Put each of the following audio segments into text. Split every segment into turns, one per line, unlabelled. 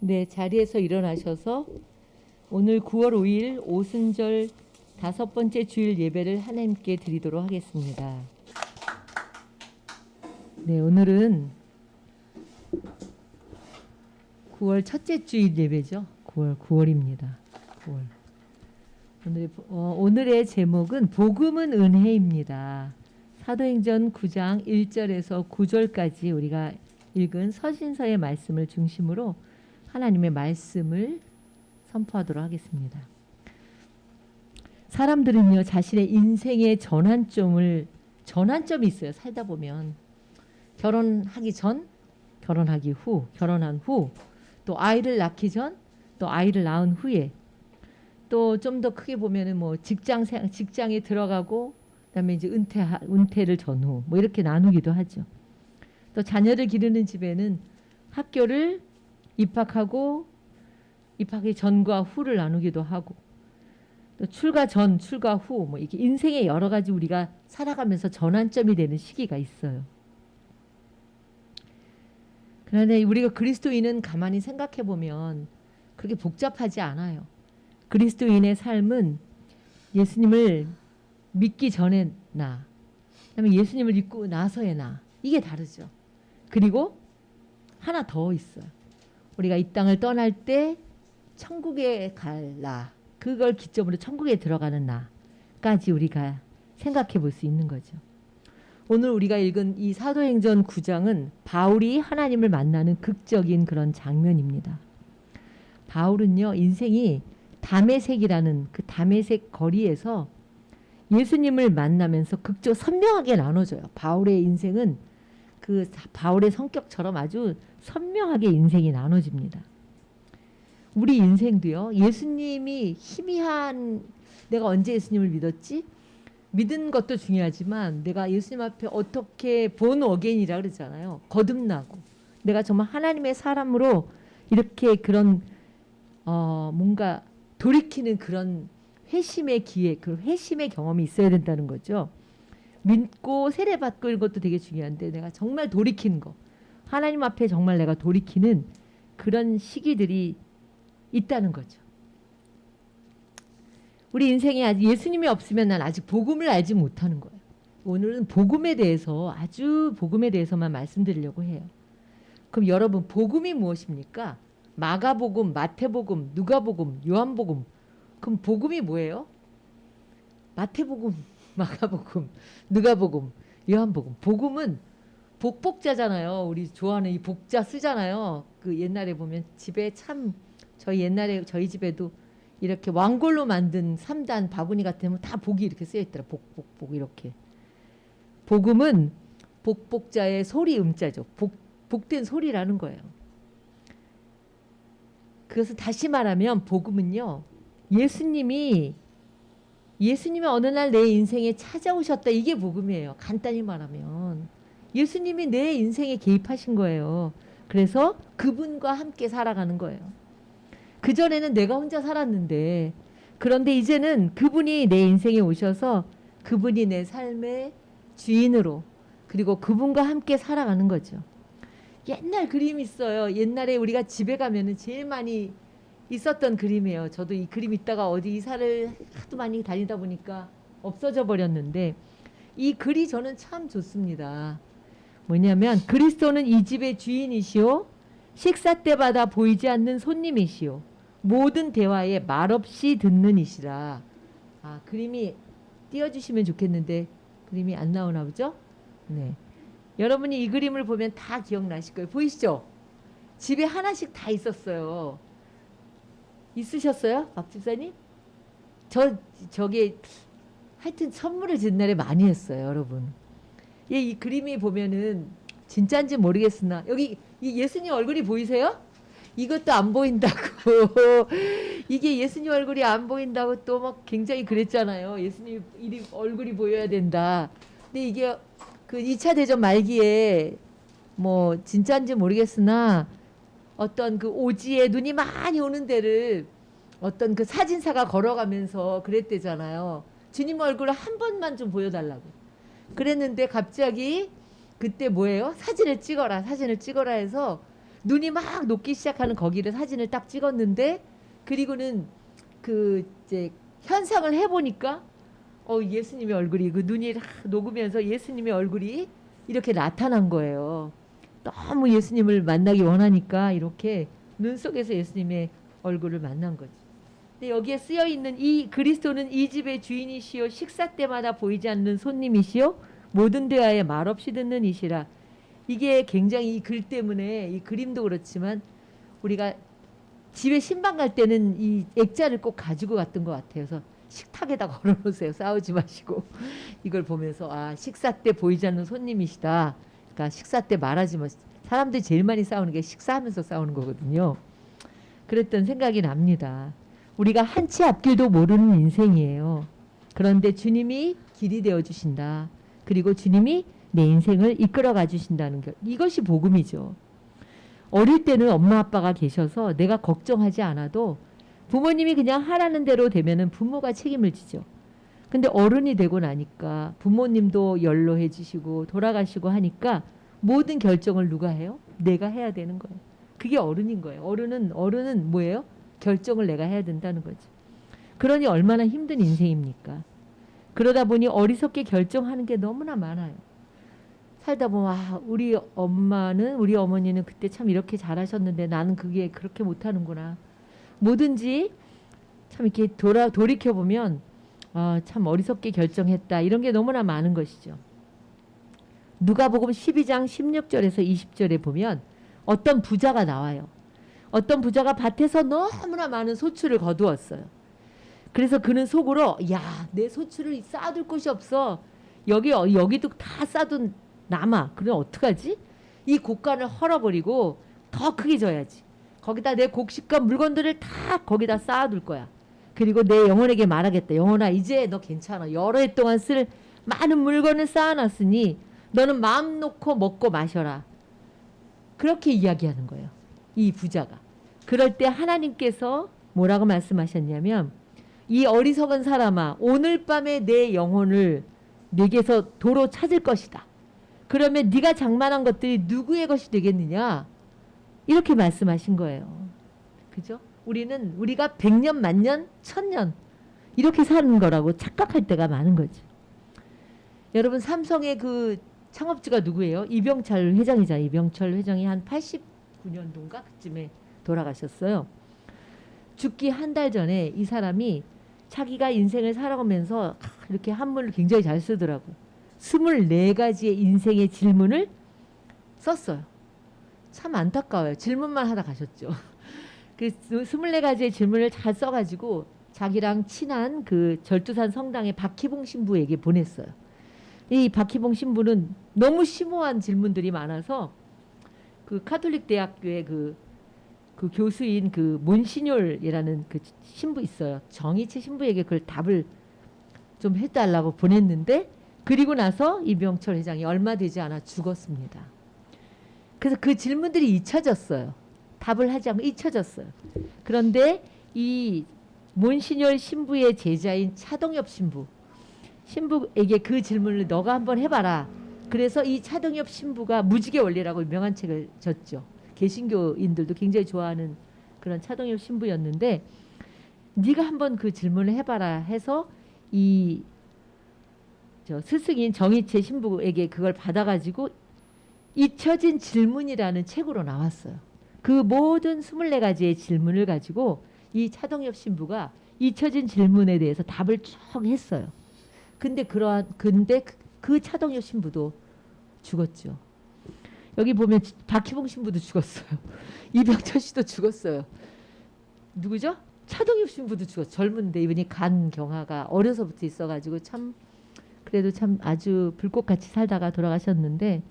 네, 자리에서 일어나셔서 오늘 9월 5일 오순절 5번째 주일 예배를 하나님께 드리도록 하겠습니다. 네, 오늘은 9월 첫째 주일 예배죠. 9월입니다. 9월. 오늘의 제목은 복음은 은혜입니다. 사도행전 9장 1절에서 9절까지 우리가 읽은 서신서의 말씀을 중심으로 하나님의 말씀을 선포하도록 하겠습니다. 사람들은요, 자신의 인생의 전환점이 있어요. 살다 보면 결혼하기 전, 결혼하기 후, 결혼한 후, 또 아이를 낳기 전, 또 아이를 낳은 후에, 또 좀 더 크게 보면은 뭐 직장에 들어가고, 그다음에 이제 은퇴를 전후, 뭐 이렇게 나누기도 하죠. 또 자녀를 기르는 집에는 학교를 입학하기 전과 후를 나누기도 하고, 또 출가 전, 출가 후, 뭐 이렇게 인생의 여러 가지 우리가 살아가면서 전환점이 되는 시기가 있어요. 그런데 우리가 그리스도인은 가만히 생각해 보면 그렇게 복잡하지 않아요. 그리스도인의 삶은 예수님을 믿기 전의 나, 그다음에 예수님을 믿고 나서의 나, 이게 다르죠. 그리고 하나 더 있어요. 우리가 이 땅을 떠날 때 천국에 갈 나, 그걸 기점으로 천국에 들어가는 나까지 우리가 생각해 볼 수 있는 거죠. 오늘 우리가 읽은 이 사도행전 9장은 바울이 하나님을 만나는 극적인 그런 장면입니다. 바울은요, 인생이 다메섹이라는 그 다메섹 거리에서 예수님을 만나면서 극적 선명하게 나눠져요. 바울의 인생은 그 바울의 성격처럼 아주 선명하게 인생이 나눠집니다. 우리 인생도요, 예수님이 희미한, 내가 언제 예수님을 믿었지? 믿은 것도 중요하지만 내가 예수님 앞에 어떻게 본 어게인이라 그러잖아요. 거듭나고 내가 정말 하나님의 사람으로 이렇게 그런 뭔가 돌이키는 그런 회심의 기회, 그 회심의 경험이 있어야 된다는 거죠. 믿고 세례받고 이런 것도 되게 중요한데 내가 정말 돌이키는 거, 하나님 앞에 정말 내가 돌이키는 그런 시기들이 있다는 거죠. 우리 인생에 아직 예수님이 없으면 난 아직 복음을 알지 못하는 거예요. 오늘은 복음에 대해서만 말씀드리려고 해요. 그럼 여러분, 복음이 무엇입니까? 마가복음, 마태복음, 누가복음, 요한복음. 그럼 복음이 뭐예요? 마태복음, 마가복음, 누가복음, 요한복음. 복음은 복복자잖아요. 우리 좋아하는 이 복자 쓰잖아요. 그 옛날에 보면 집에 참, 저희 집에도 이렇게 왕골로 만든 3단 바구니 같으면 다 복이 이렇게 쓰여 있더라. 복 이렇게. 복음은 복복자의 소리 음자죠. 복된 소리라는 거예요. 그래서 다시 말하면 복음은요, 예수님이 어느 날 내 인생에 찾아오셨다, 이게 복음이에요. 간단히 말하면 예수님이 내 인생에 개입하신 거예요. 그래서 그분과 함께 살아가는 거예요. 그전에는 내가 혼자 살았는데, 그런데 이제는 그분이 내 인생에 오셔서 그분이 내 삶의 주인으로, 그리고 그분과 함께 살아가는 거죠. 옛날 그림이 있어요. 옛날에 우리가 집에 가면은 제일 많이 있었던 그림이에요. 저도 이 그림 있다가 어디 이사를 하도 많이 다니다 보니까 없어져 버렸는데, 이 글이 저는 참 좋습니다. 뭐냐면, 그리스도는 이 집의 주인이시오, 식사 때마다 보이지 않는 손님이시오, 모든 대화에 말없이 듣는 이시라. 그림이 띄워주시면 좋겠는데 그림이 안 나오나 보죠? 네. 여러분이 이 그림을 보면 다 기억나실 거예요. 보이시죠? 집에 하나씩 다 있었어요. 있으셨어요? 박 집사님? 저게 하여튼 선물을 전날에 많이 했어요, 여러분. 이 그림이 보면은 진짜인지 모르겠으나 여기 이 예수님 얼굴이 보이세요? 이것도 안 보인다고. 이게 예수님 얼굴이 안 보인다고 또 막 굉장히 그랬잖아요. 예수님 얼굴이 보여야 된다. 근데 이게 그 2차 대전 말기에 뭐 진짜인지 모르겠으나 어떤 그 오지에 눈이 많이 오는 데를 어떤 그 사진사가 걸어가면서 그랬대잖아요. 주님 얼굴을 한 번만 좀 보여달라고. 그랬는데 갑자기 그때 뭐예요? 사진을 찍어라 해서 눈이 막 녹기 시작하는 거기를 사진을 딱 찍었는데 그리고는 그 이제 현상을 해보니까 예수님의 얼굴이 그 눈이 막 녹으면서 예수님의 얼굴이 이렇게 나타난 거예요. 너무 예수님을 만나기 원하니까 이렇게 눈 속에서 예수님의 얼굴을 만난 거지. 근데 여기에 쓰여 있는 이 그리스도는 이 집의 주인이시요 식사 때마다 보이지 않는 손님이시요 모든 대화에 말없이 듣는 이시라. 이게 굉장히 이 글 때문에 이 그림도 그렇지만 우리가 집에 신방 갈 때는 이 액자를 꼭 가지고 갔던 것 같아요. 그래서 식탁에다 걸어놓으세요. 싸우지 마시고 이걸 보면서 아 식사 때 보이지 않는 손님이시다. 그러니까 식사 때 말하지 마. 사람들이 제일 많이 싸우는 게 식사하면서 싸우는 거거든요. 그랬던 생각이 납니다. 우리가 한 치 앞길도 모르는 인생이에요. 그런데 주님이 길이 되어 주신다. 그리고 주님이 내 인생을 이끌어가 주신다는 것. 이것이 복음이죠. 어릴 때는 엄마 아빠가 계셔서 내가 걱정하지 않아도 부모님이 그냥 하라는 대로 되면은 부모가 책임을 지죠. 근데 어른이 되고 나니까 부모님도 연로해 지시고 돌아가시고 하니까 모든 결정을 누가 해요? 내가 해야 되는 거예요. 그게 어른인 거예요. 어른은 뭐예요? 결정을 내가 해야 된다는 거죠. 그러니 얼마나 힘든 인생입니까? 그러다 보니 어리석게 결정하는 게 너무나 많아요. 살다 보면 아, 우리 엄마는 우리 어머니는 그때 참 이렇게 잘하셨는데 나는 그게 그렇게 못하는구나. 뭐든지 참 이렇게 돌이켜 보면 아, 참 어리석게 결정했다. 이런 게 너무나 많은 것이죠. 누가복음 12장 16절에서 20절에 보면 어떤 부자가 나와요. 어떤 부자가 밭에서 너무나 많은 소출을 거두었어요. 그래서 그는 속으로 야, 내 소출을 쌓아둘 곳이 없어. 여기도 다 쌓아둔 남아. 그럼 어떡하지? 이 곡간을 헐어버리고 더 크게 져야지. 거기다 내 곡식과 물건들을 다 거기다 쌓아둘 거야. 그리고 내 영혼에게 말하겠다. 영혼아 이제 너 괜찮아. 여러 해 동안 쓸 많은 물건을 쌓아놨으니 너는 마음 놓고 먹고 마셔라. 그렇게 이야기하는 거예요. 이 부자가. 그럴 때 하나님께서 뭐라고 말씀하셨냐면 이 어리석은 사람아 오늘 밤에 내 영혼을 내게서 도로 찾을 것이다. 그러면 네가 장만한 것들이 누구의 것이 되겠느냐? 이렇게 말씀하신 거예요. 그죠? 우리가 100년, 만년, 1000년 이렇게 사는 거라고 착각할 때가 많은 거죠. 여러분 삼성의 그 창업주가 누구예요? 이병철 회장이잖아요. 이병철 회장이 한 89년도인가 그쯤에 돌아가셨어요. 죽기 한 달 전에 이 사람이 자기가 인생을 살아가면서 이렇게 한문을 굉장히 잘 쓰더라고. 24가지의 인생의 질문을 썼어요. 참 안타까워요. 질문만 하다 가셨죠. 그 24가지의 질문을 잘 써가지고 자기랑 친한 그 절두산 성당의 박희봉 신부에게 보냈어요. 이 박희봉 신부는 너무 심오한 질문들이 많아서 그 카톨릭 대학교의 그 교수인 그 몬시뇰이라는 그 신부 있어요. 정희채 신부에게 그걸 답을 좀 해달라고 보냈는데 그리고 나서 이병철 회장이 얼마 되지 않아 죽었습니다. 그래서 그 질문들이 잊혀졌어요. 답을 하지 않고 잊혀졌어요. 그런데 이 몬시뇰 신부의 제자인 차동엽 신부에게 그 질문을 너가 한번 해봐라. 그래서 이 차동엽 신부가 무지개 원리라고 유명한 책을 졌죠. 개신교인들도 굉장히 좋아하는 그런 차동엽 신부였는데 네가 한번 그 질문을 해봐라 해서 이 스승인 정희채 신부에게 그걸 받아가지고 잊혀진 질문이라는 책으로 나왔어요. 그 모든 24가지의 질문을 가지고 이 차동엽 신부가 잊혀진 질문에 대해서 답을 쭉 했어요. 근데 그 차동엽 신부도 죽었죠. 여기 보면 박희봉 신부도 죽었어요. 이병철 씨도 죽었어요. 누구죠? 차동엽 신부도 죽었어요. 젊은데 이분이 간 경화가 어려서부터 있어가지고 참 그래도 참 아주 불꽃같이 살다가 돌아가셨는데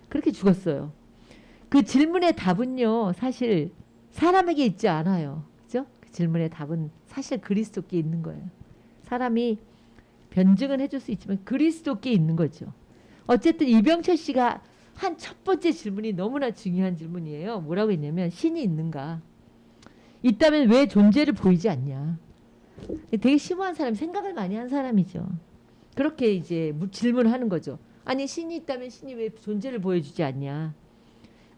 그렇게 죽었어요. 그 질문의 답은요 사실 사람에게 있지 않아요. 그죠? 그 질문의 답은 사실 그리스도께 있는 거예요. 사람이 변증은 해줄 수 있지만 그리스도께 있는 거죠. 어쨌든 이병철 씨가 한 첫 번째 질문이 너무나 중요한 질문이에요. 뭐라고 했냐면 신이 있는가? 있다면 왜 존재를 보이지 않냐? 되게 심오한 사람, 생각을 많이 한 사람이죠. 그렇게 이제 질문하는 거죠. 아니 신이 있다면 신이 왜 존재를 보여주지 않냐?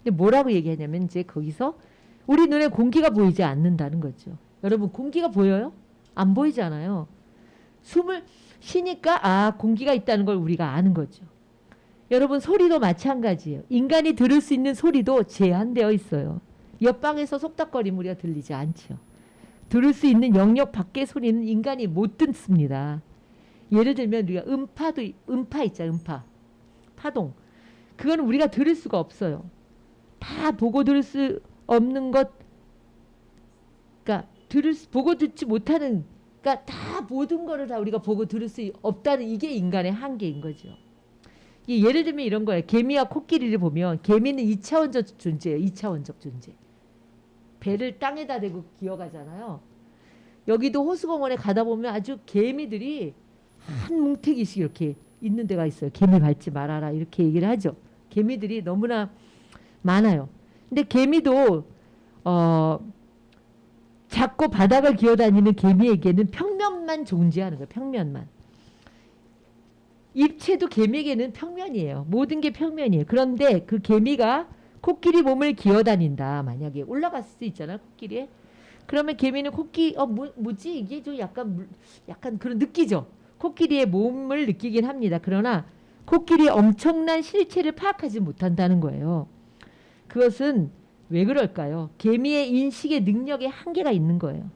근데 뭐라고 얘기하냐면 이제 거기서 우리 눈에 공기가 보이지 않는다는 거죠. 여러분 공기가 보여요? 안 보이잖아요. 숨을 쉬니까 아 공기가 있다는 걸 우리가 아는 거죠. 여러분 소리도 마찬가지예요. 인간이 들을 수 있는 소리도 제한되어 있어요. 옆방에서 속닥거리면 우리가 들리지 않죠. 들을 수 있는 영역 밖의 소리는 인간이 못 듣습니다. 예를 들면 우리가 음파 있잖아요. 음파. 파동. 그건 우리가 들을 수가 없어요. 다 보고 들을 수 없는 것, 그러니까 보고 듣지 못하는, 그러니까 다 모든 거를 다 우리가 보고 들을 수 없다는 이게 인간의 한계인 거죠. 예를 들면 이런 거예요. 개미와 코끼리를 보면 개미는 2차원적 존재예요. 2차원적 존재. 배를 땅에다 대고 기어가잖아요. 여기도 호수공원에 가다 보면 아주 개미들이 한 뭉태기씩 이렇게 있는 데가 있어요. 개미 밟지 말아라 이렇게 얘기를 하죠. 개미들이 너무나 많아요. 근데 개미도 작고 바닥을 기어다니는 개미에게는 평면만 존재하는 거예요. 평면만. 입체도 개미에게는 평면이에요. 모든 게 평면이에요. 그런데 그 개미가 코끼리 몸을 기어다닌다. 만약에 올라갔을 수 있잖아요. 코끼리에. 그러면 개미는 뭐지? 이게 좀 약간 그런 느끼죠. 코끼리의 몸을 느끼긴 합니다. 그러나 코끼리의 엄청난 실체를 파악하지 못한다는 거예요. 그것은 왜 그럴까요? 개미의 인식의 능력에 한계가 있는 거예요.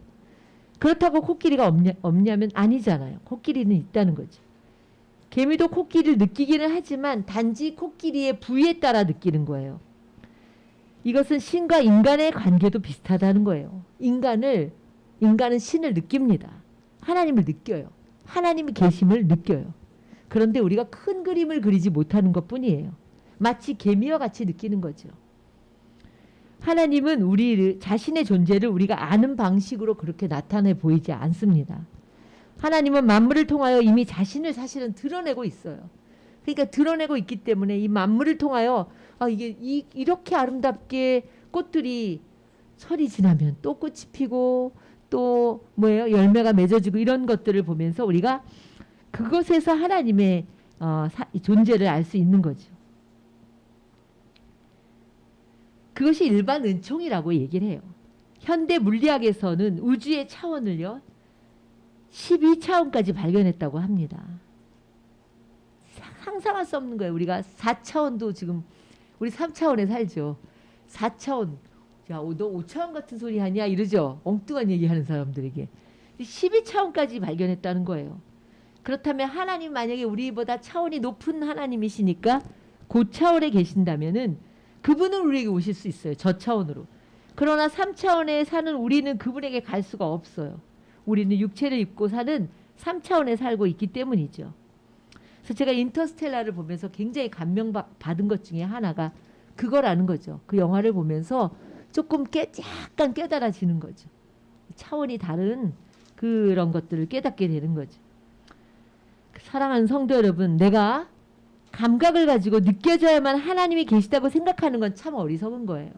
그렇다고 코끼리가 없냐면 아니잖아요. 코끼리는 있다는 거죠. 개미도 코끼리를 느끼기는 하지만 단지 코끼리의 부위에 따라 느끼는 거예요. 이것은 신과 인간의 관계도 비슷하다는 거예요. 인간은 신을 느낍니다. 하나님을 느껴요. 하나님의 계심을 느껴요. 그런데 우리가 큰 그림을 그리지 못하는 것뿐이에요. 마치 개미와 같이 느끼는 거죠. 하나님은 우리 자신의 존재를 우리가 아는 방식으로 그렇게 나타내 보이지 않습니다. 하나님은 만물을 통하여 이미 자신을 사실은 드러내고 있어요. 그러니까 드러내고 있기 때문에 이 만물을 통하여 이게 이렇게 아름답게 꽃들이 철이 지나면 또 꽃이 피고 또 열매가 맺어지고 이런 것들을 보면서 우리가 그것에서 하나님의 존재를 알 수 있는 거죠. 그것이 일반 은총이라고 얘기를 해요. 현대 물리학에서는 우주의 차원을요 12차원까지 발견했다고 합니다. 상상할 수 없는 거예요. 우리가 4차원도 지금 우리 3차원에 살죠. 4차원. 야, 너 5차원 같은 소리 하냐 이러죠. 엉뚱한 얘기하는 사람들에게. 12차원까지 발견했다는 거예요. 그렇다면 하나님 만약에 우리보다 차원이 높은 하나님이시니까 그 차원에 계신다면은 그분은 우리에게 오실 수 있어요. 저 차원으로. 그러나 3차원에 사는 우리는 그분에게 갈 수가 없어요. 우리는 육체를 입고 사는 3차원에 살고 있기 때문이죠. 그래서 제가 인터스텔라를 보면서 굉장히 감명받은 것 중에 하나가 그거라는 거죠. 그 영화를 보면서 조금 약간 깨달아지는 거죠. 차원이 다른 그런 것들을 깨닫게 되는 거죠. 사랑하는 성도 여러분, 내가 감각을 가지고 느껴져야만 하나님이 계시다고 생각하는 건 참 어리석은 거예요.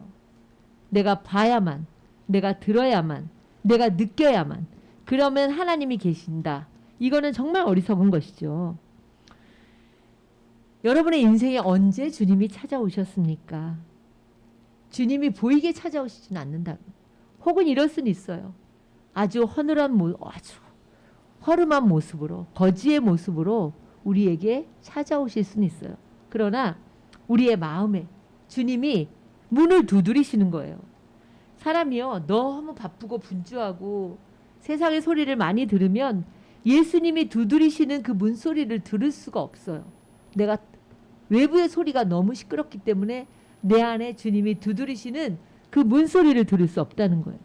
내가 봐야만, 내가 들어야만, 내가 느껴야만, 그러면 하나님이 계신다. 이거는 정말 어리석은 것이죠. 여러분의 인생에 언제 주님이 찾아오셨습니까? 주님이 보이게 찾아오시지는 않는다. 혹은 이럴 수는 있어요. 아주 아주 허름한 모습으로, 거지의 모습으로 우리에게 찾아오실 수는 있어요. 그러나 우리의 마음에 주님이 문을 두드리시는 거예요. 사람이요 너무 바쁘고 분주하고 세상의 소리를 많이 들으면 예수님이 두드리시는 그 문소리를 들을 수가 없어요. 내가 외부의 소리가 너무 시끄럽기 때문에 내 안에 주님이 두드리시는 그 문소리를 들을 수 없다는 거예요.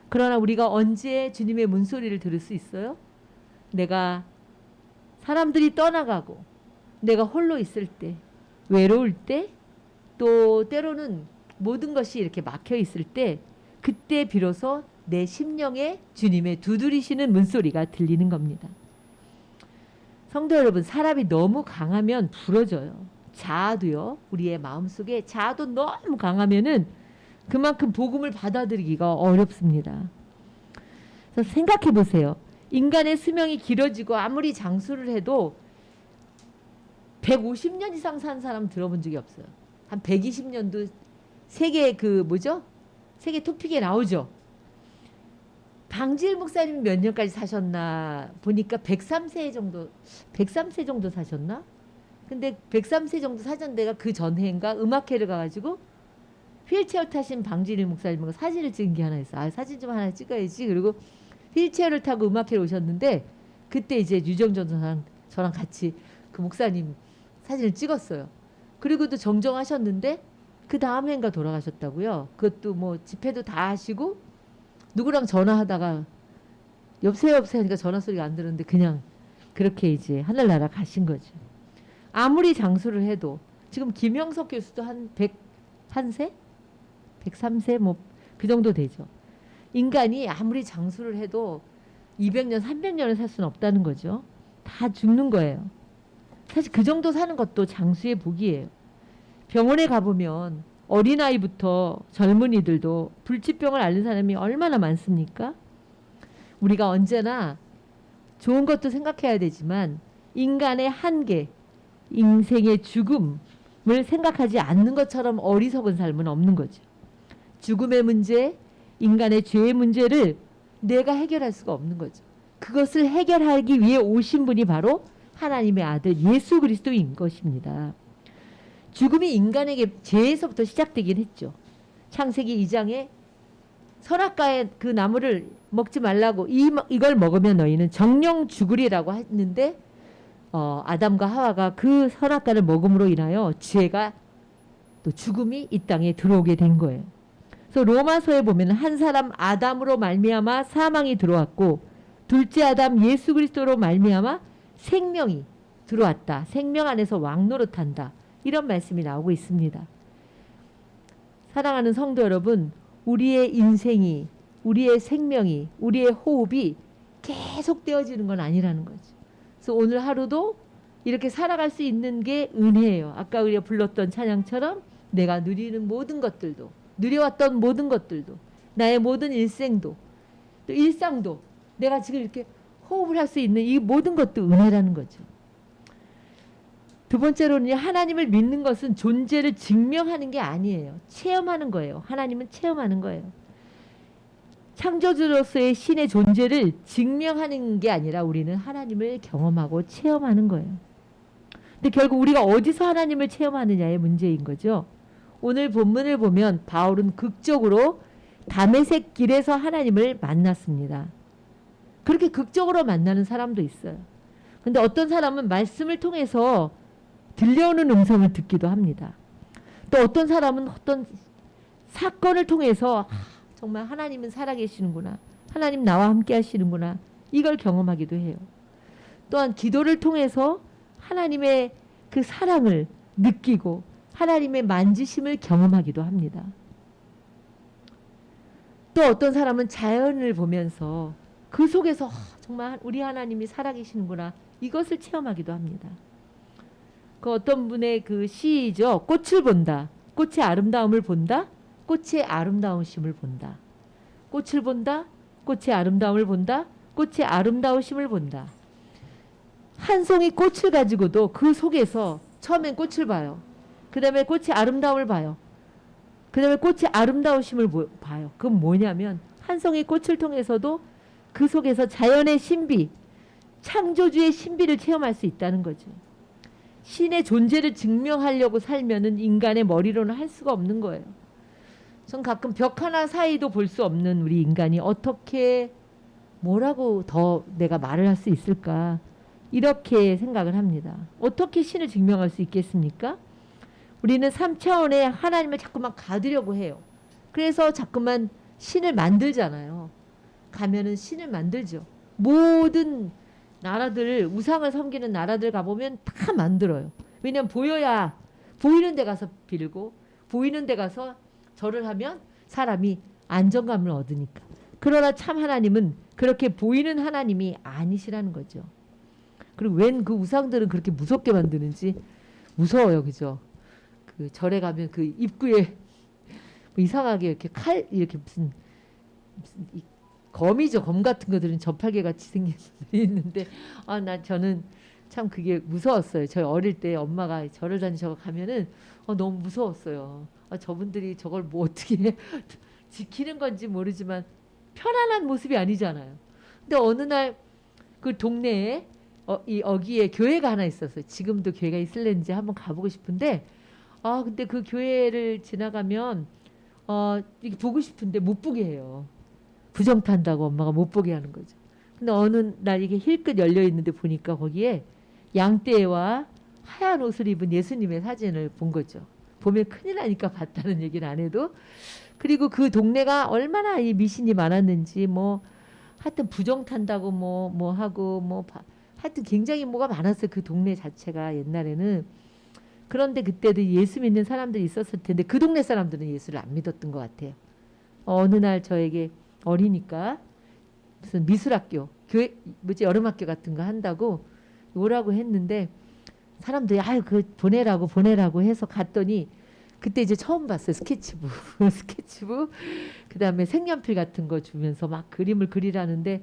그러나 우리가 언제 주님의 문소리를 들을 수 있어요? 내가 사람들이 떠나가고 내가 홀로 있을 때, 외로울 때, 또 때로는 모든 것이 이렇게 막혀 있을 때, 그때 비로소 내 심령에 주님의 두드리시는 문소리가 들리는 겁니다. 성도 여러분, 사람이 너무 강하면 부러져요. 자아도요. 우리의 마음속에 자아도 너무 강하면은 그만큼 복음을 받아들이기가 어렵습니다. 그래서 생각해 보세요. 인간의 수명이 길어지고 아무리 장수를 해도 150년 이상 산 사람 들어본 적이 없어요. 한 120년도 세계 그 뭐죠? 세계 토픽에 나오죠. 방지일 목사님 몇 년까지 사셨나 보니까 103세 정도 103세 정도 사셨나? 근데 103세 정도 사신 데가 그 전해인가 음악회를 가가지고 휠체어 타신 방지일 목사님과 사진을 찍은 게 하나 있어. 아, 사진 좀 하나 찍어야지. 그리고 휠체어를 타고 음악회를 오셨는데 그때 이제 유정전 저랑 같이 그 목사님 사진을 찍었어요. 그리고 또 정정하셨는데 그 다음 해인가 돌아가셨다고요. 그것도 뭐 집회도 다 하시고 누구랑 전화하다가 여보세요 여보세요 하니까 전화 소리가 안 들었는데 그냥 그렇게 이제 하늘나라 가신 거죠. 아무리 장수를 해도 지금 김영석 교수도 한 101세? 103세 뭐 그 정도 되죠. 인간이 아무리 장수를 해도 200년, 300년을 살 수는 없다는 거죠. 다 죽는 거예요. 사실 그 정도 사는 것도 장수의 복이에요. 병원에 가보면 어린아이부터 젊은이들도 불치병을 앓는 사람이 얼마나 많습니까? 우리가 언제나 좋은 것도 생각해야 되지만 인간의 한계, 인생의 죽음을 생각하지 않는 것처럼 어리석은 삶은 없는 거죠. 죽음의 문제, 인간의 죄의 문제를 내가 해결할 수가 없는 거죠. 그것을 해결하기 위해 오신 분이 바로 하나님의 아들 예수 그리스도인 것입니다. 죽음이 인간에게 죄에서부터 시작되긴 했죠. 창세기 2장에 선악과의 그 나무를 먹지 말라고 이걸 먹으면 너희는 정령 죽으리라고 했는데 아담과 하와가 그 선악과를 먹음으로 인하여 죄가 또 죽음이 이 땅에 들어오게 된 거예요. 그래서 로마서에 보면 한 사람 아담으로 말미암아 사망이 들어왔고 둘째 아담 예수 그리스도로 말미암아 생명이 들어왔다. 생명 안에서 왕노릇한다. 이런 말씀이 나오고 있습니다. 사랑하는 성도 여러분, 우리의 인생이, 우리의 생명이, 우리의 호흡이 계속 되어지는 건 아니라는 거죠. 그래서 오늘 하루도 이렇게 살아갈 수 있는 게 은혜예요. 아까 우리가 불렀던 찬양처럼 내가 누리는 모든 것들도, 누려왔던 모든 것들도, 나의 모든 일생도, 또 일상도, 내가 지금 이렇게 호흡을 할 수 있는 이 모든 것도 은혜라는 거죠. 두 번째로는 하나님을 믿는 것은 존재를 증명하는 게 아니에요. 체험하는 거예요. 하나님은 체험하는 거예요. 창조주로서의 신의 존재를 증명하는 게 아니라 우리는 하나님을 경험하고 체험하는 거예요. 근데 결국 우리가 어디서 하나님을 체험하느냐의 문제인 거죠. 오늘 본문을 보면 바울은 극적으로 다메섹 길에서 하나님을 만났습니다. 그렇게 극적으로 만나는 사람도 있어요. 근데 어떤 사람은 말씀을 통해서 들려오는 음성을 듣기도 합니다. 또 어떤 사람은 어떤 사건을 통해서 정말 하나님은 살아계시는구나. 하나님 나와 함께 하시는구나. 이걸 경험하기도 해요. 또한 기도를 통해서 하나님의 그 사랑을 느끼고 하나님의 만지심을 경험하기도 합니다. 또 어떤 사람은 자연을 보면서 그 속에서 정말 우리 하나님이 살아계시는구나. 이것을 체험하기도 합니다. 그 어떤 분의 그 시죠. 꽃을 본다. 꽃의 아름다움을 본다. 꽃의 아름다우심을 본다. 꽃을 본다. 꽃의 아름다움을 본다. 꽃의 아름다우심을 본다. 한 송이 꽃을 가지고도 그 속에서 처음엔 꽃을 봐요. 그 다음에 꽃의 아름다움을 봐요. 그 다음에 꽃의 아름다우심을 봐요. 그건 뭐냐면 한 송이 꽃을 통해서도 그 속에서 자연의 신비, 창조주의 신비를 체험할 수 있다는 거죠. 신의 존재를 증명하려고 살면은 인간의 머리로는 할 수가 없는 거예요. 전 가끔 벽 하나 사이도 볼 수 없는 우리 인간이 어떻게 뭐라고 더 내가 말을 할 수 있을까? 이렇게 생각을 합니다. 어떻게 신을 증명할 수 있겠습니까? 우리는 3차원의 하나님을 자꾸만 가두려고 해요. 그래서 자꾸만 신을 만들잖아요. 가면은 신을 만들죠. 모든 나라들, 우상을 섬기는 나라들 가보면 다 만들어요. 왜냐면 보여야 보이는 데 가서 빌고 보이는 데 가서 절을 하면 사람이 안정감을 얻으니까. 그러나 참 하나님은 그렇게 보이는 하나님이 아니시라는 거죠. 그리고 웬 그 우상들은 그렇게 무섭게 만드는지 무서워요. 그죠? 그 절에 가면 그 입구에 뭐 이상하게 이렇게 칼 이렇게 무슨 검이죠. 검 같은 것들은 저팔계 같이 생긴 것들이 있는데 저는 참 그게 무서웠어요. 저희 어릴 때 엄마가 절을 다니셔서 가면은 너무 무서웠어요. 저분들이 저걸 뭐 어떻게 지키는 건지 모르지만 편안한 모습이 아니잖아요. 근데 어느 날 그 동네에 이 어귀에 교회가 하나 있었어요. 지금도 교회가 있을는지 한번 가보고 싶은데 근데 그 교회를 지나가면 이게 보고 싶은데 못 보게 해요. 부정탄다고 엄마가 못 보게 하는 거죠. 근데 어느 날 이게 힐끗 열려 있는데 보니까 거기에 양떼와 하얀 옷을 입은 예수님의 사진을 본 거죠. 보면 큰일 나니까 봤다는 얘기는 안 해도. 그리고 그 동네가 얼마나 이 미신이 많았는지 뭐 하여튼 부정탄다고 뭐 하고 하여튼 굉장히 뭐가 많았어요. 그 동네 자체가 옛날에는. 그런데 그때도 예수 믿는 사람들이 있었을 텐데 그 동네 사람들은 예수를 안 믿었던 것 같아요. 어느 날 저에게 어리니까 무슨 미술학교, 교회 뭐지 여름학교 같은 거 한다고 오라고 했는데 사람들이 그 보내라고 해서 갔더니 그때 이제 처음 봤어요. 스케치북. 스케치북. 그다음에 색연필 같은 거 주면서 막 그림을 그리라는데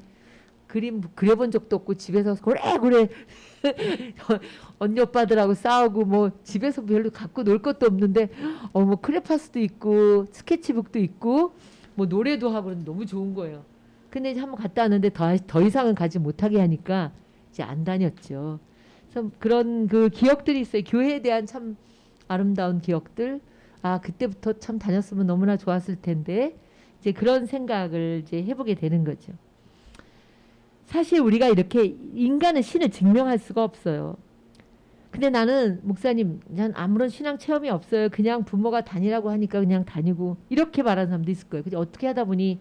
그림 그려본 적도 없고 집에서 고래고래 언니 오빠들하고 싸우고 뭐 집에서 별로 갖고 놀 것도 없는데 뭐 크레파스도 있고 스케치북도 있고 뭐 노래도 하고 너무 좋은 거예요. 근데 이제 한번 갔다 왔는데 더 이상은 가지 못하게 하니까 이제 안 다녔죠. 그래서 그런 그 기억들이 있어요. 교회에 대한 참 아름다운 기억들. 그때부터 참 다녔으면 너무나 좋았을 텐데 이제 그런 생각을 이제 해보게 되는 거죠. 사실 우리가 이렇게 인간은 신을 증명할 수가 없어요. 근데 나는 목사님 난 아무런 신앙 체험이 없어요. 그냥 부모가 다니라고 하니까 그냥 다니고 이렇게 말하는 사람도 있을 거예요. 근데 어떻게 하다 보니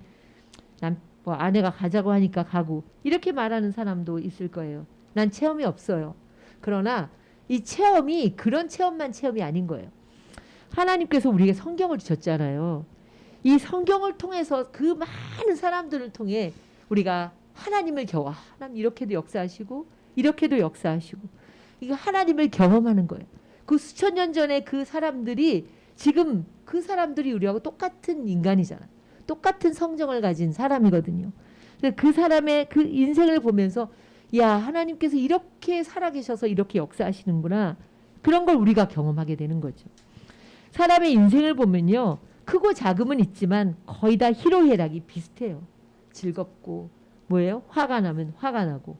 뭐 아내가 가자고 하니까 가고 이렇게 말하는 사람도 있을 거예요. 난 체험이 없어요. 그러나 이 체험이 그런 체험만 체험이 아닌 거예요. 하나님께서 우리에게 성경을 주셨잖아요. 이 성경을 통해서 그 많은 사람들을 통해 우리가 하나님을 하나님 이렇게도 역사하시고 이렇게도 역사하시고 이거 하나님을 경험하는 거예요. 그 수천 년 전에 그 사람들이 지금 그 사람들이 우리하고 똑같은 인간이잖아. 똑같은 성정을 가진 사람이거든요. 그 사람의 그 인생을 보면서 야 하나님께서 이렇게 살아계셔서 이렇게 역사하시는구나. 그런 걸 우리가 경험하게 되는 거죠. 사람의 인생을 보면요. 크고 작음은 있지만 거의 다 희로애락이 비슷해요. 즐겁고 뭐예요? 화가 나면 화가 나고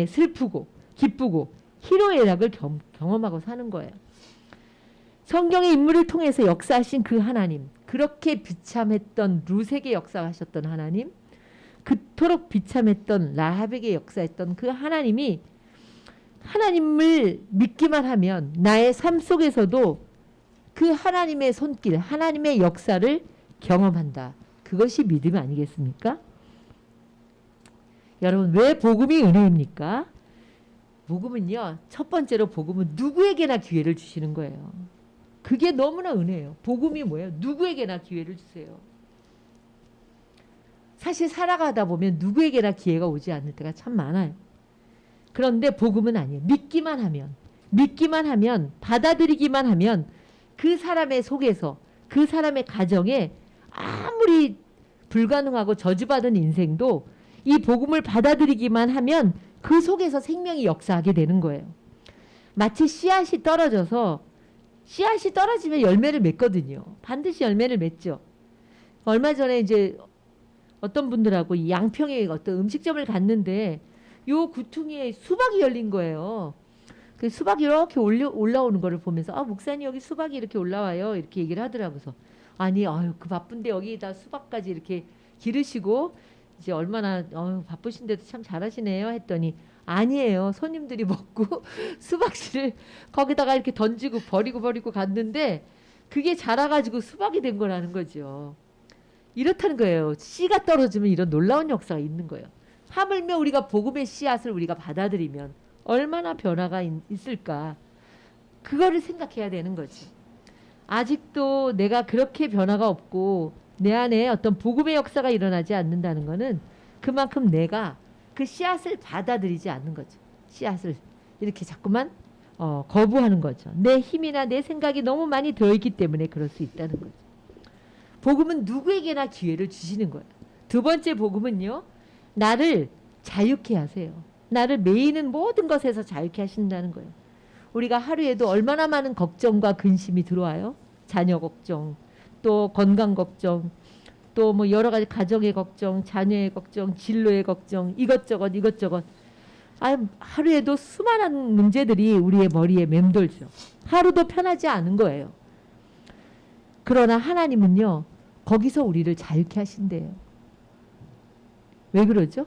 슬프고 기쁘고 희로애락을 경험하고 사는 거예요. 성경의 인물을 통해서 역사하신 그 하나님, 그렇게 비참했던 룻에게 역사하셨던 하나님, 그토록 비참했던 라합에게 역사했던 그 하나님이 하나님을 믿기만 하면 나의 삶 속에서도 그 하나님의 손길, 하나님의 역사를 경험한다. 그것이 믿음 아니겠습니까? 여러분 왜 복음이 은혜입니까? 복음은요. 첫 번째로 복음은 누구에게나 기회를 주시는 거예요. 그게 너무나 은혜예요. 복음이 뭐예요? 누구에게나 기회를 주세요. 사실 살아가다 보면 누구에게나 기회가 오지 않을 때가 참 많아요. 그런데 복음은 아니에요. 믿기만 하면 받아들이기만 하면 그 사람의 속에서 그 사람의 가정에 아무리 불가능하고 저주받은 인생도 이 복음을 받아들이기만 하면 그 속에서 생명이 역사하게 되는 거예요. 마치 씨앗이 떨어지면 열매를 맺거든요. 반드시 열매를 맺죠. 얼마 전에 이제 어떤 분들하고 양평에 어떤 음식점을 갔는데 요 구퉁이에 수박이 열린 거예요. 그 수박이 이렇게 올라오는 거를 보면서 목사님 여기 수박이 이렇게 올라와요. 이렇게 얘기를 하더라고요. 아니 그 바쁜데 여기다 수박까지 이렇게 기르시고 이제 얼마나 바쁘신데도 참 잘하시네요 했더니 아니에요. 손님들이 먹고 수박씨를 거기다가 이렇게 던지고 버리고 갔는데 그게 자라가지고 수박이 된 거라는 거죠. 이렇다는 거예요. 씨가 떨어지면 이런 놀라운 역사가 있는 거예요. 하물며 우리가 복음의 씨앗을 우리가 받아들이면 얼마나 변화가 있을까. 그거를 생각해야 되는 거지. 아직도 내가 그렇게 변화가 없고 내 안에 어떤 복음의 역사가 일어나지 않는다는 거는 그만큼 내가 그 씨앗을 받아들이지 않는 거죠. 씨앗을 이렇게 자꾸만 거부하는 거죠. 내 힘이나 내 생각이 너무 많이 들어있기 때문에 그럴 수 있다는 거죠. 복음은 누구에게나 기회를 주시는 거예요. 두 번째 복음은요. 나를 자유케 하세요. 나를 매이는 모든 것에서 자유케 하신다는 거예요. 우리가 하루에도 얼마나 많은 걱정과 근심이 들어와요. 자녀 걱정, 또 건강 걱정, 또 뭐 여러 가지 가정의 걱정, 자녀의 걱정, 진로의 걱정, 이것저것 이것저것. 하루에도 수많은 문제들이 우리의 머리에 맴돌죠. 하루도 편하지 않은 거예요. 그러나 하나님은요, 거기서 우리를 자유케 하신대요. 왜 그러죠?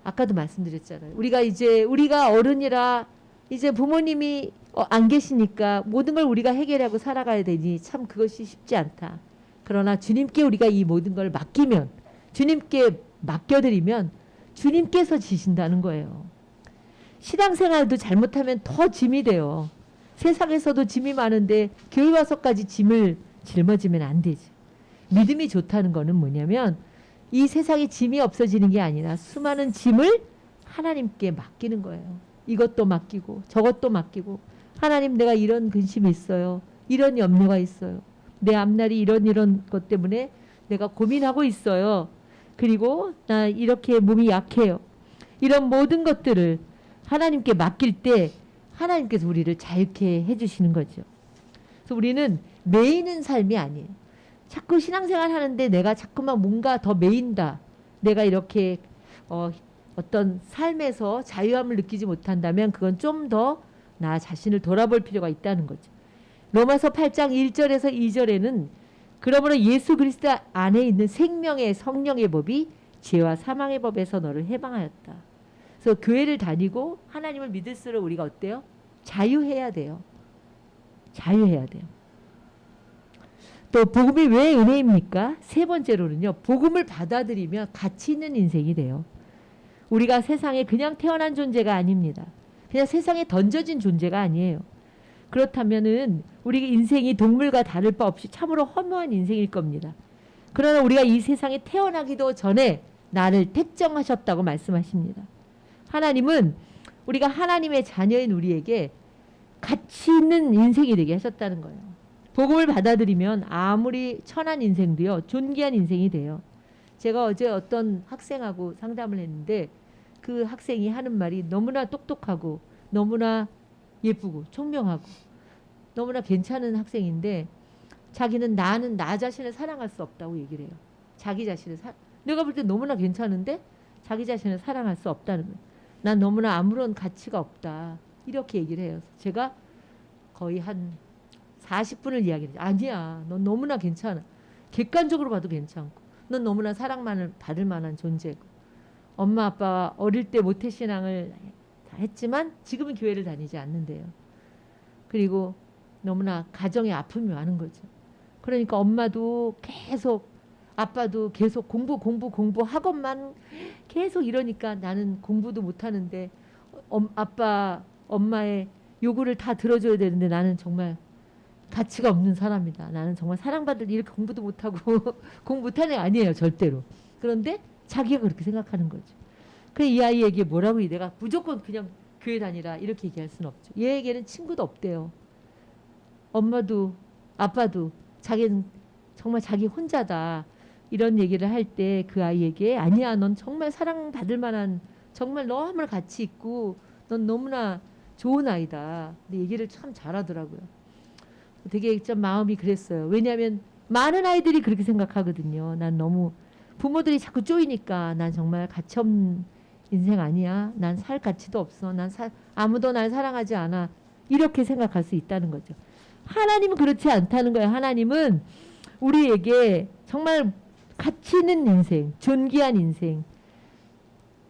아까도 말씀드렸잖아요. 우리가 어른이라 이제 부모님이 안 계시니까 모든 걸 우리가 해결하고 살아가야 되니 참 그것이 쉽지 않다. 그러나 주님께 우리가 이 모든 걸 맡기면, 주님께 맡겨드리면 주님께서 지신다는 거예요. 신앙생활도 잘못하면 더 짐이 돼요. 세상에서도 짐이 많은데 교회 와서까지 짐을 짊어지면 안 되지. 믿음이 좋다는 거는 뭐냐면 이 세상에 짐이 없어지는 게 아니라 수많은 짐을 하나님께 맡기는 거예요. 이것도 맡기고 저것도 맡기고, 하나님 내가 이런 근심이 있어요. 이런 염려가 있어요. 내 앞날이 이런 것 때문에 내가 고민하고 있어요. 그리고 나 이렇게 몸이 약해요. 이런 모든 것들을 하나님께 맡길 때 하나님께서 우리를 자유케 해주시는 거죠. 그래서 우리는 매이는 삶이 아니에요. 자꾸 신앙생활 하는데 내가 자꾸만 뭔가 더 매인다. 내가 이렇게 어떤 삶에서 자유함을 느끼지 못한다면 그건 좀 더 나 자신을 돌아볼 필요가 있다는 거죠. 로마서 8장 1절에서 2절에는 그러므로 예수 그리스도 안에 있는 생명의 성령의 법이 죄와 사망의 법에서 너를 해방하였다. 그래서 교회를 다니고 하나님을 믿을수록 우리가 어때요? 자유해야 돼요. 자유해야 돼요. 또 복음이 왜 은혜입니까? 세 번째로는요, 복음을 받아들이면 가치 있는 인생이 돼요. 우리가 세상에 그냥 태어난 존재가 아닙니다. 그냥 세상에 던져진 존재가 아니에요. 그렇다면은 우리 인생이 동물과 다를 바 없이 참으로 허무한 인생일 겁니다. 그러나 우리가 이 세상에 태어나기도 전에 나를 택정하셨다고 말씀하십니다. 하나님은 우리가 하나님의 자녀인 우리에게 가치 있는 인생이 되게 하셨다는 거예요. 복음을 받아들이면 아무리 천한 인생도요, 존귀한 인생이 돼요. 제가 어제 어떤 학생하고 상담을 했는데 그 학생이 하는 말이 너무나 똑똑하고 너무나 예쁘고 총명하고 너무나 괜찮은 학생인데, 나는 나 자신을 사랑할 수 없다고 얘기를 해요. 자기 자신을 내가 볼 때 너무나 괜찮은데 자기 자신을 사랑할 수 없다는 거예요. 난 너무나 아무런 가치가 없다. 이렇게 얘기를 해요. 제가 거의 한 40분을 이야기해요. 아니야. 넌 너무나 괜찮아. 객관적으로 봐도 괜찮고. 넌 너무나 사랑만을 받을 만한 존재고. 엄마 아빠가 어릴 때 모태신앙을 다 했지만 지금은 교회를 다니지 않는데요. 그리고 너무나 가정에 아픔이 많은 거죠. 그러니까 엄마도 계속, 아빠도 계속 공부 학업만 계속 이러니까 나는 공부도 못하는데 아빠 엄마의 요구를 다 들어줘야 되는데 나는 정말 가치가 없는 사람이다. 나는 정말 사랑받을, 이렇게 공부도 못하고 공부 못하는 애 아니에요. 절대로. 그런데 자기가 그렇게 생각하는 거죠. 그래, 이 아이에게 뭐라고, 내가 무조건 그냥 교회 다니라 이렇게 얘기할 수는 없죠. 얘에게는 친구도 없대요. 엄마도 아빠도 자기는 정말 자기 혼자다. 이런 얘기를 할 때 그 아이에게 아니야, 넌 정말 사랑받을 만한, 정말 너무나 가치 있고 넌 너무나 좋은 아이다. 근데 얘기를 참 잘하더라고요. 되게 좀 마음이 그랬어요. 왜냐하면 많은 아이들이 그렇게 생각하거든요. 난 너무, 부모들이 자꾸 쪼이니까 난 정말 가치 없는 인생 아니야. 난 살 가치도 없어. 아무도 날 사랑하지 않아. 이렇게 생각할 수 있다는 거죠. 하나님은 그렇지 않다는 거예요. 하나님은 우리에게 정말 가치 있는 인생, 존귀한 인생,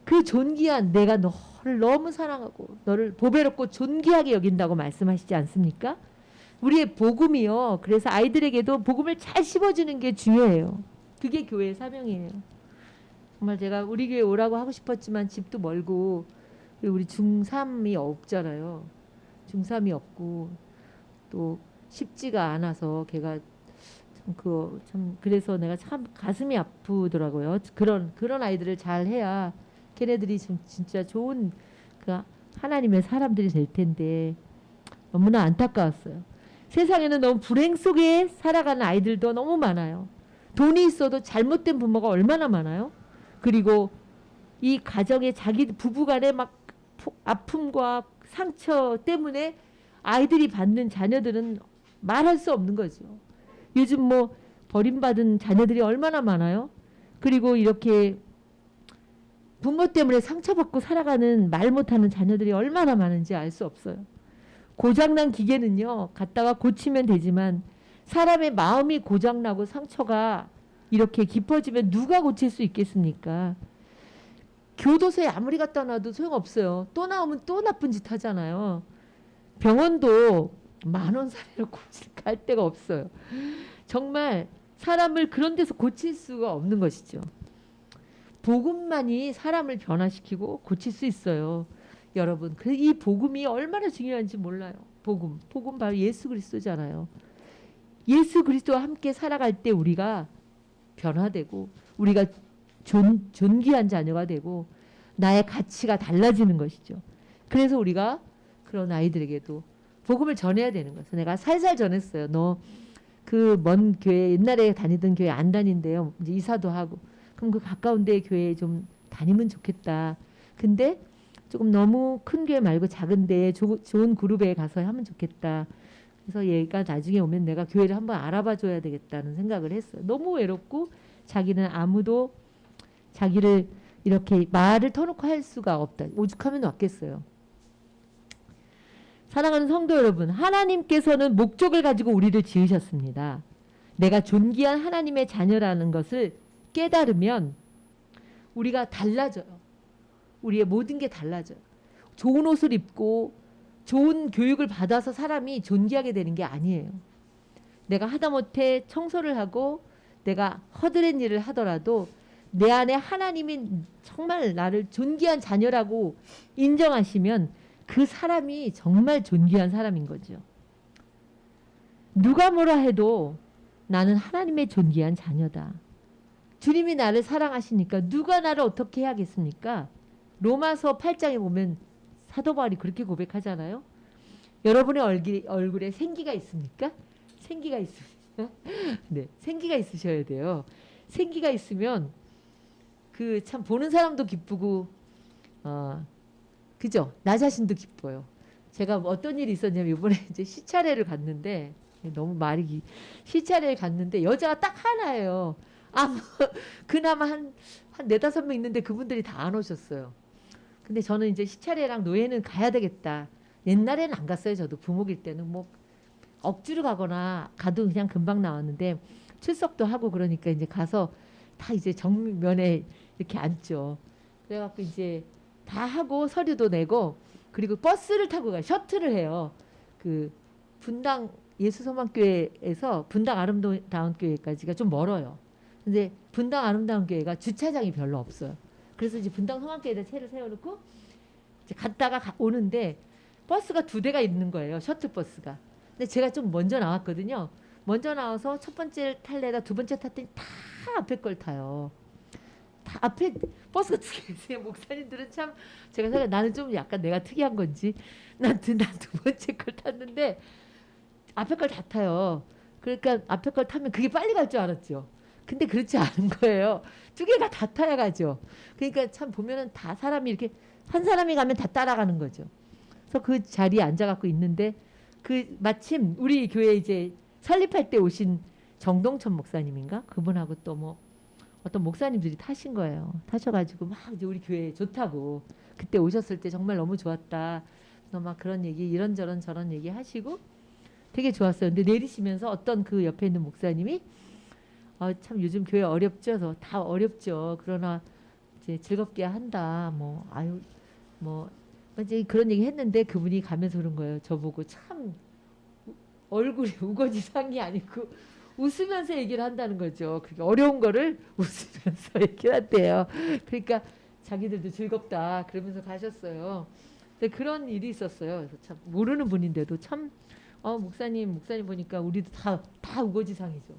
그 존귀한, 내가 너를 너무 사랑하고 너를 보배롭고 존귀하게 여긴다고 말씀하시지 않습니까? 우리의 복음이요. 그래서 아이들에게도 복음을 잘 씹어주는 게 중요해요. 그게 교회의 사명이에요. 정말 제가 우리 교회 오라고 하고 싶었지만 집도 멀고, 우리 중3이 없잖아요. 중3이 없고 또 쉽지가 않아서 걔가 참 그래서 내가 참 가슴이 아프더라고요. 그런 아이들을 잘 해야 걔네들이 진짜 좋은 그 하나님의 사람들이 될 텐데 너무나 안타까웠어요. 세상에는 너무 불행 속에 살아가는 아이들도 너무 많아요. 돈이 있어도 잘못된 부모가 얼마나 많아요. 그리고 이 가정의 자기 부부간의 막 아픔과 상처 때문에 아이들이 받는 자녀들은 말할 수 없는 거죠. 요즘 뭐 버림받은 자녀들이 얼마나 많아요. 그리고 이렇게 부모 때문에 상처받고 살아가는 말 못하는 자녀들이 얼마나 많은지 알 수 없어요. 고장난 기계는요, 갖다가 고치면 되지만 사람의 마음이 고장나고 상처가 이렇게 깊어지면 누가 고칠 수 있겠습니까? 교도소에 아무리 갖다 놔도 소용없어요. 또 나오면 또 나쁜 짓 하잖아요. 병원도 10,000원짜리로 갈 데가 없어요. 정말 사람을 그런 데서 고칠 수가 없는 것이죠. 복음만이 사람을 변화시키고 고칠 수 있어요. 여러분, 이 복음이 얼마나 중요한지 몰라요. 복음 바로 예수 그리스도잖아요. 예수 그리스도와 함께 살아갈 때 우리가 변화되고 우리가 존귀한 자녀가 되고 나의 가치가 달라지는 것이죠. 그래서 우리가 그런 아이들에게도 복음을 전해야 되는 거예요. 내가 살살 전했어요. 너 그 먼 교회 옛날에 다니던 교회 안 다닌대요. 이제 이사도 하고. 그럼 그 가까운 데 교회에 좀 다니면 좋겠다. 근데 조금 너무 큰 교회 말고 작은 데에 좋은 그룹에 가서 하면 좋겠다. 그래서 얘가 나중에 오면 내가 교회를 한번 알아봐 줘야 되겠다는 생각을 했어요. 너무 외롭고 자기는 아무도 자기를 이렇게 말을 터놓고 할 수가 없다. 오죽하면 왔겠어요. 사랑하는 성도 여러분, 하나님께서는 목적을 가지고 우리를 지으셨습니다. 내가 존귀한 하나님의 자녀라는 것을 깨달으면 우리가 달라져요. 우리의 모든 게 달라져요. 좋은 옷을 입고 좋은 교육을 받아서 사람이 존귀하게 되는 게 아니에요. 내가 하다못해 청소를 하고 내가 허드렛 일을 하더라도 내 안에 하나님이 정말 나를 존귀한 자녀라고 인정하시면 그 사람이 정말 존귀한 사람인 거죠. 누가 뭐라 해도 나는 하나님의 존귀한 자녀다. 주님이 나를 사랑하시니까 누가 나를 어떻게 해야겠습니까? 로마서 8장에 보면 사도 바울이 그렇게 고백하잖아요. 여러분의 얼굴에 생기가 있습니까? 생기가 있습니까? 네, 생기가 있으셔야 돼요. 생기가 있으면 그 참 보는 사람도 기쁘고 그죠? 나 자신도 기뻐요. 제가 어떤 일이 있었냐면 이번에 이제 시차례를 갔는데 너무 시차례를 갔는데 여자가 딱 하나예요. 그나마 한 4-5명 있는데 그분들이 다 안 오셨어요. 근데 저는 이제 시차례랑 노예는 가야 되겠다. 옛날에는 안 갔어요. 저도 부목일 때는 뭐 억지로 가거나 가도 그냥 금방 나왔는데 출석도 하고 그러니까 이제 가서 다 이제 정면에 이렇게 앉죠. 그래갖고 이제 다 하고 서류도 내고 그리고 버스를 타고 가요. 셔틀을 해요. 그 분당 예수소망교회에서 분당 아름다운 교회까지가 좀 멀어요. 근데 분당 아름다운 교회가 주차장이 별로 없어요. 그래서 이제 분당 소망교회에다 차를 세워놓고 이제 갔다가 오는데 버스가 2대가 있는 거예요. 셔틀 버스가. 근데 제가 좀 먼저 나왔거든요. 먼저 나와서 첫 번째 탈래다 두 번째 탔더니 다 앞에 걸 타요. 다 앞에 버스가 2개 있어요. 목사님들은 참 제가 생각 나는 좀 약간 내가 특이한 건지 난 두 번째 걸 탔는데 앞에 걸 다 타요. 그러니까 앞에 걸 타면 그게 빨리 갈 줄 알았죠. 근데 그렇지 않은 거예요. 2개가 다 타야 가죠. 그러니까 참 보면은 다 사람이 이렇게 한 사람이 가면 다 따라가는 거죠. 그래서 그 자리에 앉아갖고 있는데 그 마침 우리 교회 이제 설립할 때 오신 정동천 목사님인가 그분하고 또 뭐 어떤 목사님들이 타신 거예요. 타셔가지고 막 이제 우리 교회 좋다고 그때 오셨을 때 정말 너무 좋았다. 그래서 막 그런 얘기 이런저런 저런 얘기 하시고 되게 좋았어요. 근데 내리시면서 어떤 그 옆에 있는 목사님이 참 요즘 교회 어렵죠. 그래서 다 어렵죠. 그러나 이제 즐겁게 한다. 뭐 아유 뭐 이제 그런 얘기 했는데 그분이 가면서 그런 거예요. 저보고 참 얼굴이 우거지상이 아니고 웃으면서 얘기를 한다는 거죠. 그게 어려운 거를 웃으면서 얘기를 한대요. 그러니까 자기들도 즐겁다 그러면서 가셨어요. 근데 그런 일이 있었어요. 그래서 참 모르는 분인데도 참 목사님 보니까 우리도 다 우거지상이죠.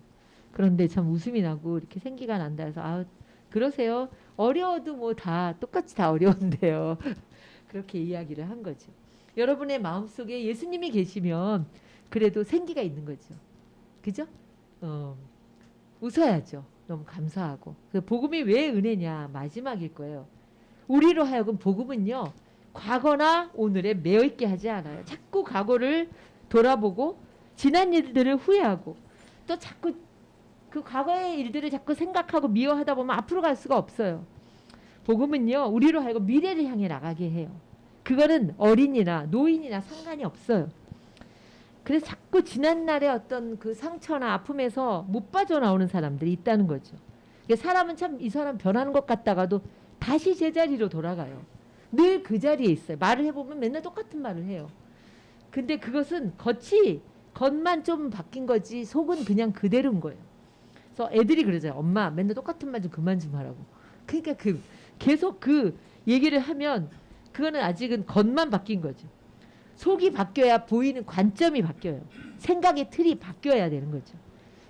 그런데 참 웃음이 나고 이렇게 생기가 난다 해서 그러세요. 어려워도 뭐 다 똑같이 다 어려운데요. 그렇게 이야기를 한 거죠. 여러분의 마음속에 예수님이 계시면 그래도 생기가 있는 거죠. 그죠? 웃어야죠. 너무 감사하고. 복음이 왜 은혜냐? 마지막일 거예요. 우리로 하여금 복음은요, 과거나 오늘에 매여 있게 하지 않아요. 자꾸 과거를 돌아보고 지난 일들을 후회하고 또 자꾸 그 과거의 일들을 자꾸 생각하고 미워하다 보면 앞으로 갈 수가 없어요. 복음은요, 우리로 하여금 미래를 향해 나가게 해요. 그거는 어린이나 노인이나 상관이 없어요. 그래서 자꾸 지난날의 어떤 그 상처나 아픔에서 못 빠져나오는 사람들이 있다는 거죠. 사람은 참 이 사람 변하는 것 같다가도 다시 제자리로 돌아가요. 늘 그 자리에 있어요. 말을 해보면 맨날 똑같은 말을 해요. 근데 그것은 겉만 좀 바뀐 거지 속은 그냥 그대로인 거예요. 그래서 애들이 그러잖아요. 엄마 맨날 똑같은 말 좀 그만 좀 하라고. 그러니까 계속 그 얘기를 하면 그거는 아직은 겉만 바뀐 거죠. 속이 바뀌어야 보이는 관점이 바뀌어요. 생각의 틀이 바뀌어야 되는 거죠.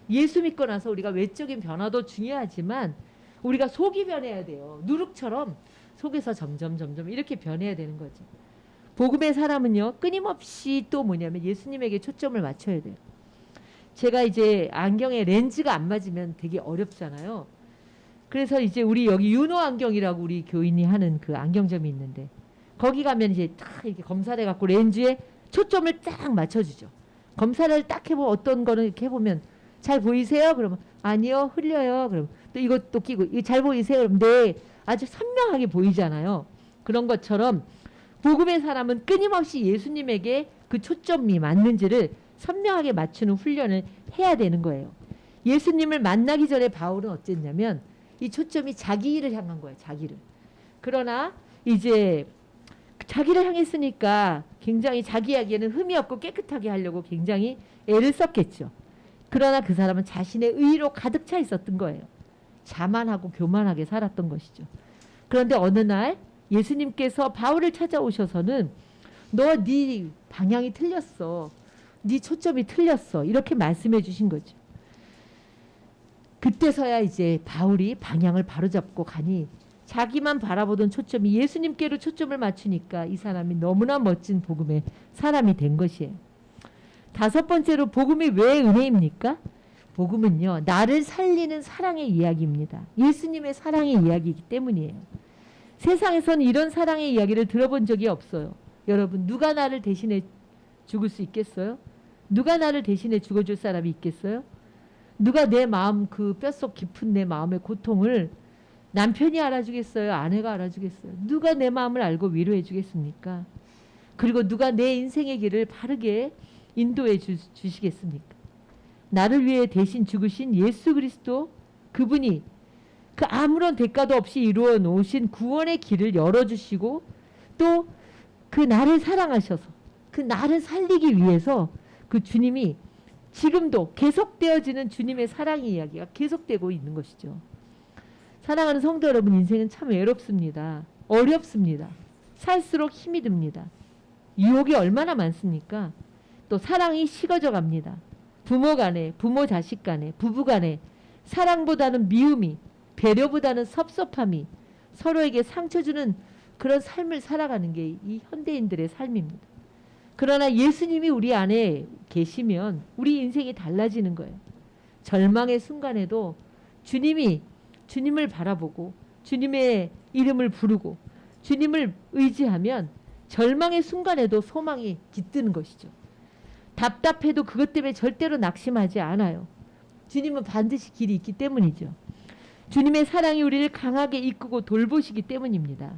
예수 믿고 나서 우리가 외적인 변화도 중요하지만 우리가 속이 변해야 돼요. 누룩처럼 속에서 점점 이렇게 변해야 되는 거죠. 복음의 사람은요, 끊임없이 또 뭐냐면 예수님에게 초점을 맞춰야 돼요. 제가 이제 안경에 렌즈가 안 맞으면 되게 어렵잖아요. 그래서 이제 우리 여기 윤호 안경이라고 우리 교인이 하는 그 안경점이 있는데 거기 가면 이제 딱 이렇게 검사를 해갖고 렌즈에 초점을 딱 맞춰주죠. 검사를 딱 해보면 어떤 거는 이렇게 해보면 잘 보이세요? 그러면 아니요, 흘려요. 그럼 또 이것도 끼고 이거 잘 보이세요? 그럼 네, 아주 선명하게 보이잖아요. 그런 것처럼 복음의 사람은 끊임없이 예수님에게 그 초점이 맞는지를 선명하게 맞추는 훈련을 해야 되는 거예요. 예수님을 만나기 전에 바울은 어쨌냐면 이 초점이 자기를 향한 거예요. 자기를. 그러나 이제 자기를 향했으니까 굉장히 자기에게는 흠이 없고 깨끗하게 하려고 굉장히 애를 썼겠죠. 그러나 그 사람은 자신의 의로 가득 차 있었던 거예요. 자만하고 교만하게 살았던 것이죠. 그런데 어느 날 예수님께서 바울을 찾아오셔서는 너 네 방향이 틀렸어. 네 초점이 틀렸어. 이렇게 말씀해 주신 거죠. 그때서야 이제 바울이 방향을 바로잡고 가니 자기만 바라보던 초점이 예수님께로 초점을 맞추니까 이 사람이 너무나 멋진 복음의 사람이 된 것이에요. 다섯 번째로 복음이 왜 은혜입니까? 복음은요, 나를 살리는 사랑의 이야기입니다. 예수님의 사랑의 이야기이기 때문이에요. 세상에서는 이런 사랑의 이야기를 들어본 적이 없어요. 여러분, 누가 나를 대신해 죽을 수 있겠어요? 누가 나를 대신해 죽어줄 사람이 있겠어요? 누가 내 마음, 그 뼛속 깊은 내 마음의 고통을 남편이 알아주겠어요? 아내가 알아주겠어요? 누가 내 마음을 알고 위로해 주겠습니까? 그리고 누가 내 인생의 길을 바르게 인도해 주시겠습니까? 나를 위해 대신 죽으신 예수 그리스도, 그분이 그 아무런 대가도 없이 이루어 놓으신 구원의 길을 열어주시고 또 그 나를 사랑하셔서 그 나를 살리기 위해서 그 주님이 지금도 계속되어지는 주님의 사랑의 이야기가 계속되고 있는 것이죠. 사랑하는 성도 여러분, 인생은 참 외롭습니다. 어렵습니다. 살수록 힘이 듭니다. 유혹이 얼마나 많습니까? 또 사랑이 식어져 갑니다. 부모 간에, 부모 자식 간에, 부부 간에 사랑보다는 미움이, 배려보다는 섭섭함이 서로에게 상처 주는 그런 삶을 살아가는 게 이 현대인들의 삶입니다. 그러나 예수님이 우리 안에 계시면 우리 인생이 달라지는 거예요. 절망의 순간에도 주님을 바라보고 주님의 이름을 부르고 주님을 의지하면 절망의 순간에도 소망이 깃드는 것이죠. 답답해도 그것 때문에 절대로 낙심하지 않아요. 주님은 반드시 길이 있기 때문이죠. 주님의 사랑이 우리를 강하게 이끌고 돌보시기 때문입니다.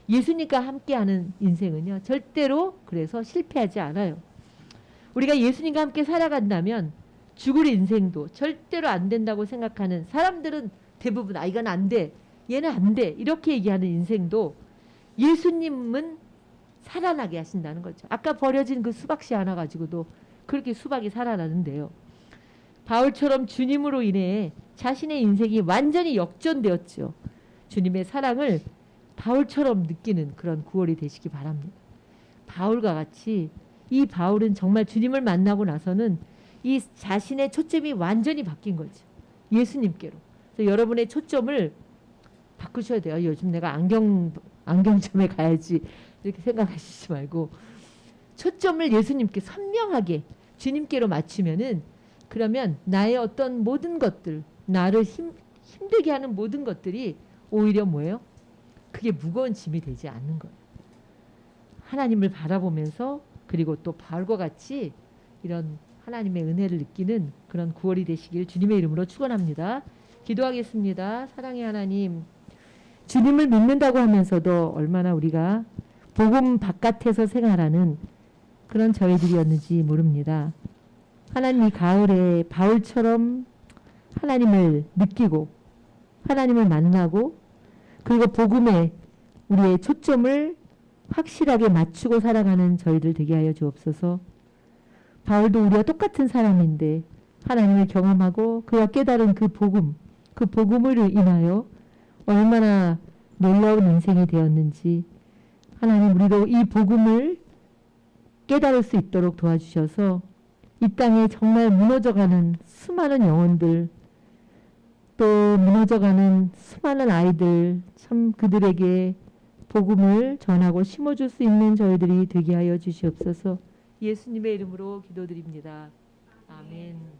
예수님과 함께하는 인생은요, 절대로 그래서 실패하지 않아요. 우리가 예수님과 함께 살아간다면 죽을 인생도 절대로 안 된다고 생각하는 사람들은 대부분 이건 안 돼, 얘는 안 돼 이렇게 얘기하는 인생도 예수님은 살아나게 하신다는 거죠. 아까 버려진 그 수박씨 하나 가지고도 그렇게 수박이 살아나는데요. 바울처럼 주님으로 인해 자신의 인생이 완전히 역전되었죠. 주님의 사랑을 바울처럼 느끼는 그런 9월이 되시기 바랍니다. 바울과 같이 이 바울은 정말 주님을 만나고 나서는 이 자신의 초점이 완전히 바뀐 거죠. 예수님께로. 그래서 여러분의 초점을 바꾸셔야 돼요. 요즘 내가 안경점에 가야지 이렇게 생각하시지 말고 초점을 예수님께 선명하게 주님께로 맞추면은 그러면 나의 어떤 모든 것들, 나를 힘들게 하는 모든 것들이 오히려 뭐예요? 그게 무거운 짐이 되지 않는 거예요. 하나님을 바라보면서 그리고 또 바울과 같이 이런 하나님의 은혜를 느끼는 그런 9월이 되시길 주님의 이름으로 축원합니다. 기도하겠습니다. 사랑의 하나님, 주님을 믿는다고 하면서도 얼마나 우리가 복음 바깥에서 생활하는 그런 저희들이었는지 모릅니다. 하나님, 이 가을에 바울처럼 하나님을 느끼고 하나님을 만나고 그리고 복음에 우리의 초점을 확실하게 맞추고 살아가는 저희들 되게 하여 주옵소서. 바울도 우리와 똑같은 사람인데 하나님을 경험하고 그가 깨달은 그 복음을 인하여 얼마나 놀라운 인생이 되었는지 하나님, 우리도 이 복음을 깨달을 수 있도록 도와주셔서 이 땅에 정말 무너져가는 수많은 영혼들, 또 무너져가는 수많은 아이들, 참 그들에게 복음을 전하고 심어줄 수 있는 저희들이 되게 하여 주시옵소서. 예수님의 이름으로 기도드립니다. 아멘.